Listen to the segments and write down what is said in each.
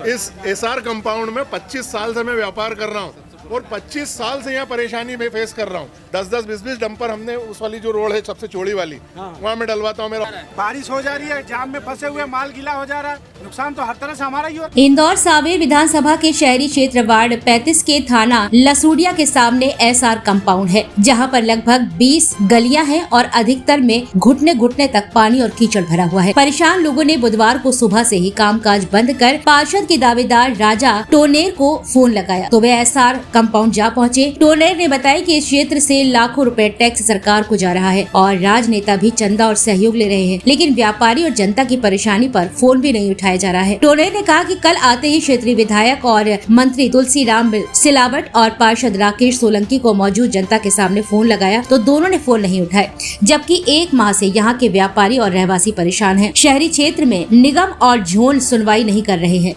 इस SR compound में 25 साल से मैं व्यापार कर रहा हूँ और 25 साल से यहाँ परेशानी में फेस कर रहा हूँ। 10-10, 20-20 डंपर हमने उस वाली जो रोड है सबसे चौड़ी वाली, वहाँ मैं डलवाता हूँ। मेरा बारिश हो जा रही है, जाम में फंसे हुए, माल गीला हो जा रहा है, नुकसान तो हर तरह से हमारा ही हो। इंदौर सांवेर विधानसभा के शहरी क्षेत्र वार्ड 35 के थाना लसूड़िया के सामने एसआर कंपाउंड है, जहां पर लगभग 20 गलियां हैं और अधिकतर में घुटने घुटने तक पानी और कीचड़ भरा हुआ है। परेशान लोगों ने बुधवार को सुबह से ही कामकाज बंद कर पार्षद के दावेदार राजा टोनेर को फोन लगाया तो वे एसआर कंपाउंड जा पहुंचे। टोनेर ने बताया कि इस क्षेत्र से लाखों रुपए टैक्स सरकार को जा रहा है और राजनेता भी चंदा और सहयोग ले रहे हैं, लेकिन व्यापारी और जनता की परेशानी पर फोन भी नहीं उठाया जा रहा है। टोनेर ने कहा कि कल आते ही क्षेत्रीय विधायक और मंत्री तुलसीराम सिलावट और पार्षद राकेश सोलंकी को मौजूद जनता के सामने फोन लगाया तो दोनों ने फोन नहीं उठाए, जबकि 1 माह से यहाँ के व्यापारी और रहवासी परेशान हैं। शहरी क्षेत्र में निगम और झोन सुनवाई नहीं कर रहे हैं।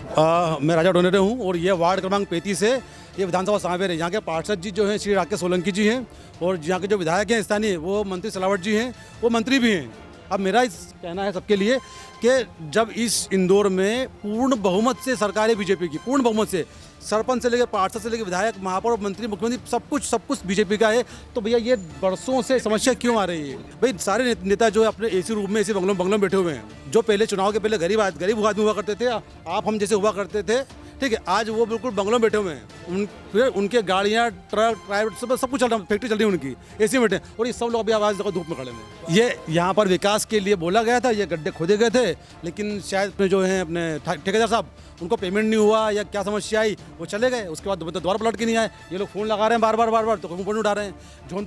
मैं राजा टोनेर हूँ और ये वार्ड क्रमांक 35 है, ये विधानसभा सांवेर है। यहाँ के पार्षद जी जो हैं श्री राकेश सोलंकी जी हैं और यहाँ के जो विधायक हैं स्थानीय वो मंत्री सिलावट जी हैं, वो मंत्री भी हैं। अब मेरा इस कहना है सबके लिए कि जब इस इंदौर में पूर्ण बहुमत से सरकार है बीजेपी की, पूर्ण बहुमत से सरपंच से लेकर पार्षद से लेकर विधायक, महापौर, मंत्री, मुख्यमंत्री सब कुछ बीजेपी का है, तो भैया ये बरसों से समस्या क्यों आ रही है? भाई सारे नेता जो है अपने एसी रूम में, एसी बंगलों में बैठे हुए हैं। जो पहले चुनाव के पहले गरीब आदमी हुआ करते थे, आप हम जैसे हुआ करते थे, ठीक है, आज वो बिल्कुल बंगलों में बैठे हुए हैं। फिर उनके गाड़ियाँ, ट्रक, प्राइवेट सब कुछ चल रहा है, फैक्ट्री चल रही है उनकी, एसी में बैठे, और ये सब लोग अभी आवाज़ देखो धूप में खड़े हैं। ये यहाँ पर विकास के लिए बोला गया था, ये गड्ढे खोदे गए थे, लेकिन शायद अपने जो हैं अपने ठेकेदार साहब, उनको पेमेंट नहीं हुआ या क्या समस्या आई, वो चले गए। उसके बाद दोबारा पलट के नहीं आए। ये लोग फ़ोन लगा रहे हैं बार बार तो फोन उठा रहे हैं। जोन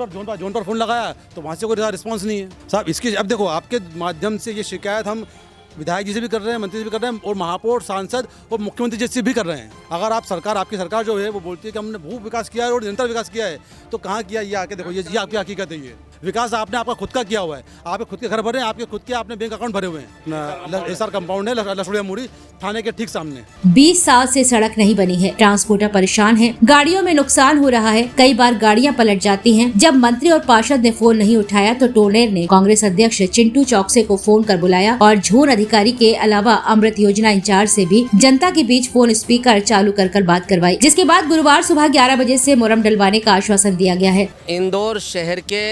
पर फ़ोन लगाया तो वहाँ से कोई रिस्पॉन्स नहीं है। साहब इसकी अब देखो, आपके माध्यम से ये शिकायत हम विधायक जी से भी कर रहे हैं, मंत्री जी भी कर रहे हैं और महापौर, सांसद और मुख्यमंत्री जी से भी कर रहे हैं। अगर आप आपकी सरकार जो है वो बोलती है कि हमने भू विकास किया है और निरंतर विकास किया है, तो कहाँ किया ये आके देखो, ये आपकी हकीकत है। ये विकास आपने आपका खुद का किया हुआ है, आपके खुद के घर भरे हैं, आपके खुद के आपने बैंक अकाउंट भरे हुए हैं। एसआर कंपाउंड है लसूड़िया मुड़ी थाने के ठीक सामने। 20 साल से सड़क नहीं बनी है, ट्रांसपोर्टर परेशान है, गाड़ियों में नुकसान हो रहा है, कई बार गाड़ियां पलट जाती हैं। जब मंत्री और पार्षद ने फोन नहीं उठाया तो टोनेर ने कांग्रेस अध्यक्ष चिंटू चौकसे को फोन कर बुलाया और झोन अधिकारी के अलावा अमृत योजना इंचार्ज से भी जनता के बीच फोन स्पीकर चालू कर बात करवाई, जिसके बाद गुरुवार सुबह 11 बजे से मुरम डलवाने का आश्वासन दिया गया है। इंदौर शहर के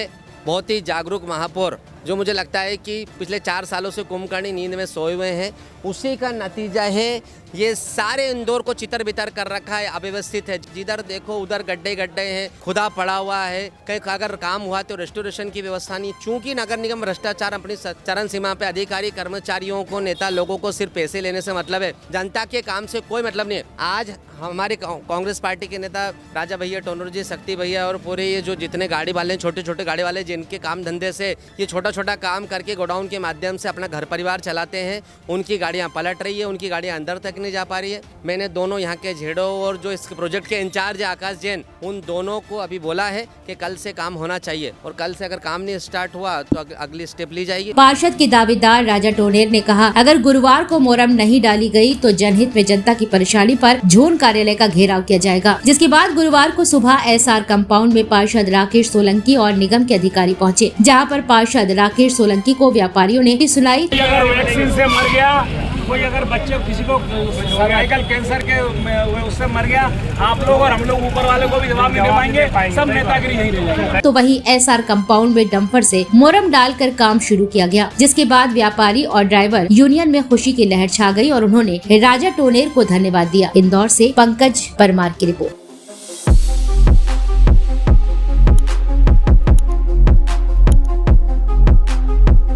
बहुत ही जागरूक महापौर, जो मुझे लगता है कि पिछले 4 सालों से कुंभकर्णी नींद में सोए हुए हैं, उसी का नतीजा है ये सारे इंदौर को चितर बितर कर रखा है, अव्यवस्थित है। जिधर देखो उधर गड्ढे हैं, खुदा पड़ा हुआ है। कहीं अगर काम हुआ तो रेस्टोरेशन की व्यवस्था नहीं। चूंकि नगर निगम भ्रष्टाचार अपनी चरम सीमा पे, अधिकारी कर्मचारियों को, नेता लोगों को सिर्फ पैसे लेने से मतलब है, जनता के काम से कोई मतलब नहीं है। आज हमारे कांग्रेस पार्टी के नेता राजा भैया, टोनर जी, शक्ति भैया और पूरे ये जो जितने गाड़ी वाले, छोटे गाड़ी वाले, जिनके काम धंधे से ये छोटा काम करके गोडाउन के माध्यम से अपना घर परिवार चलाते हैं, उनकी गाड़ियाँ पलट रही है, उनकी गाड़ियाँ अंदर तक नहीं जा पा रही है। मैंने दोनों यहाँ के झेड़ो और जो इस प्रोजेक्ट के इंचार्ज है आकाश जैन, उन दोनों को अभी बोला है कि कल से काम होना चाहिए और कल से अगर काम नहीं स्टार्ट हुआ तो अगली स्टेप ली जाएगी। पार्षद के दावेदार राजा टोनेर ने कहा, अगर गुरुवार को मोरम नहीं डाली गई तो जनहित में जनता की परेशानी पर झोन कार्यालय का घेराव किया जाएगा। जिसके बाद गुरुवार को सुबह एसआर कंपाउंड में पार्षद राकेश सोलंकी और निगम के अधिकारी पहुँचे, जहाँ पर पार्षद राकेश सोलंकी को व्यापारियों ने सुनाई। अगर वैक्सीन से मर गया, कोई अगर बच्चे किसी को सर्वाइकल कैंसर के उससे मर गया, आप लोग और हम लोग ऊपर वाले को भी जवाब नहीं दे पाएंगे, सब नेतागिरी यही रह जाएगा। तो वही एसआर कंपाउंड में डंपर से मोरम डालकर काम शुरू किया गया, जिसके बाद व्यापारी और ड्राइवर यूनियन में खुशी की लहर छा गई और उन्होंने राजा टोनेर को धन्यवाद दिया। इंदौर से पंकज परमार की रिपोर्ट।